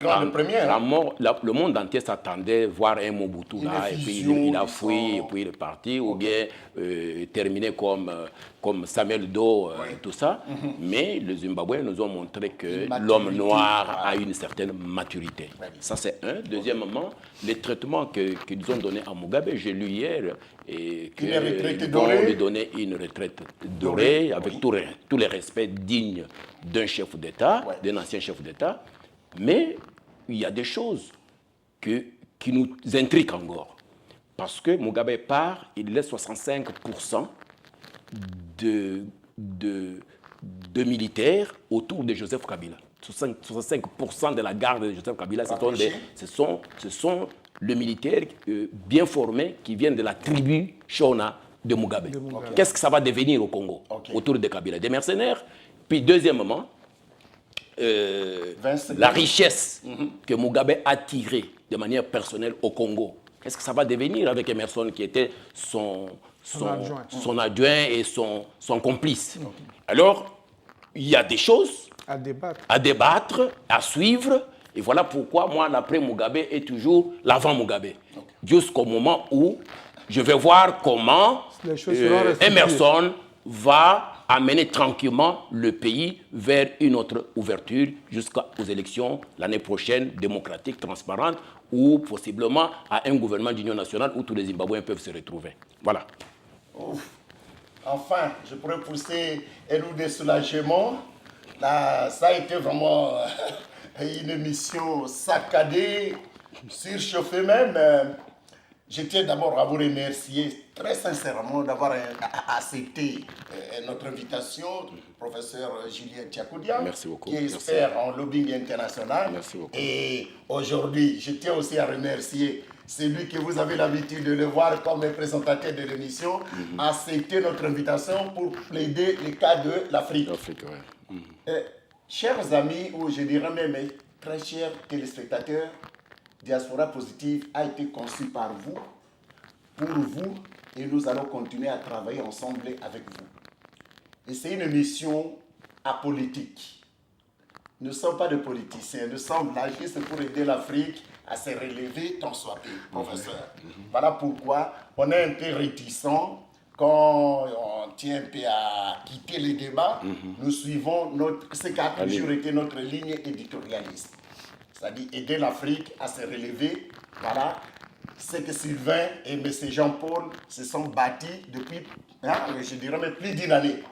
grande première. Le monde entier s'attendait à voir un Mobutu là, et puis il a fui, et puis il est parti, ou bien terminé comme Samuel Doe, tout ça. Mais les Zimbabwéens nous ont montré que l'homme noir a une certaine maturité. Ça, c'est un. Deuxièmement, les traitements qu'ils ont donnés à Mugabe, j'ai lu hier, et qu'ils vont lui donner une retraite dorée, avec tous les respects dignes d'un chef d'État, d'un ancien chef d'État. Mais il y a des choses qui nous intriguent encore. Parce que Mugabe part, il laisse 65% de militaires autour de Joseph Kabila. 65% de la garde de Joseph Kabila, ce sont les militaires bien formés qui viennent de la tribu Shona de Mugabe. Qu'est-ce que ça va devenir au Congo autour de Kabila? Des mercenaires. Puis deuxièmement, la richesse que Mugabe a tirée de manière personnelle au Congo. Qu'est-ce que ça va devenir avec Emerson qui était son adjoint et son complice? Alors, il y a des choses à débattre, à suivre. Et voilà pourquoi moi, l'après Mugabe est toujours l'avant Mugabe. Jusqu'au moment où je vais voir comment Emerson va amener tranquillement le pays vers une autre ouverture jusqu'aux élections l'année prochaine, démocratiques, transparentes, ou possiblement à un gouvernement d'union nationale où tous les Zimbabwéens peuvent se retrouver. Voilà. Ouf. Enfin, je pourrais pousser un ou des soulagements. Là, ça a été vraiment une émission saccadée, surchauffée même. Je tiens d'abord à vous remercier très sincèrement d'avoir accepté notre invitation, professeur Julien Tiakoudia, qui est expert en lobbying international. Merci beaucoup. Et aujourd'hui, je tiens aussi à remercier celui que vous avez l'habitude de le voir comme présentateur de l'émission, accepter notre invitation pour plaider le cas de l'Afrique. Chers amis, ou je dirais même très chers téléspectateurs, Diaspora Positive a été conçu par vous, pour vous, et nous allons continuer à travailler ensemble avec vous. Et c'est une mission apolitique. Nous ne sommes pas des politiciens, nous sommes là juste pour aider l'Afrique à se relever tant soit peu, professeur. Voilà pourquoi on est un peu réticent quand on tient un peu à quitter les débats. Nous suivons ce qui a toujours été notre ligne éditorialiste. C'est-à-dire aider l'Afrique à se relever. Voilà ce que Sylvain et M. Jean-Paul se sont bâtis depuis, je dirais même plus d'une année.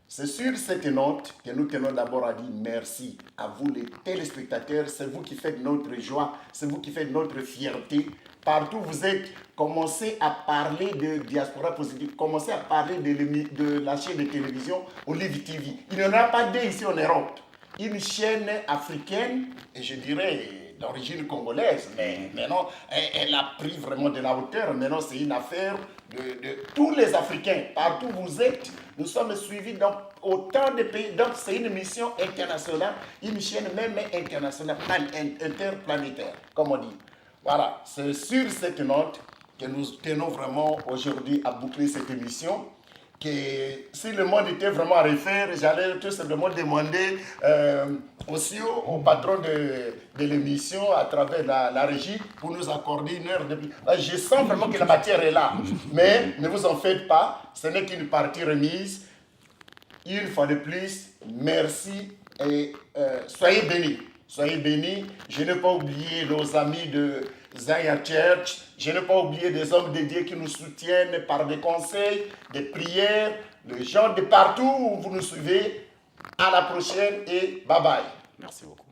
C'est sur cette note que nous tenons d'abord à dire merci à vous les téléspectateurs. C'est vous qui faites notre joie, c'est vous qui faites notre fierté. Partout où vous êtes, commencez à parler de Diaspora Positive, commencez à parler de la chaîne de télévision Olive TV. Il n'y en a pas deux ici en Europe. Une chaîne africaine, et je dirais d'origine congolaise, mais maintenant, elle a pris vraiment de la hauteur. Maintenant, c'est une affaire de tous les Africains. Partout où vous êtes, nous sommes suivis dans autant de pays. Donc, c'est une mission internationale, une chaîne même internationale, interplanétaire, comme on dit. Voilà, c'est sur cette note que nous tenons vraiment aujourd'hui à boucler cette émission. Que si le monde était vraiment à refaire, j'allais tout simplement demander aussi au patron de l'émission à travers la régie pour nous accorder une heure de plus. Je sens vraiment que la matière est là, mais ne vous en faites pas, ce n'est qu'une partie remise. Une fois de plus, merci et soyez bénis. Soyez bénis. Je n'ai pas oublié nos amis de Zion Church. Je n'ai pas oublié des hommes de Dieu qui nous soutiennent par des conseils, des prières, les gens de partout où vous nous suivez. À la prochaine et bye bye. Merci beaucoup.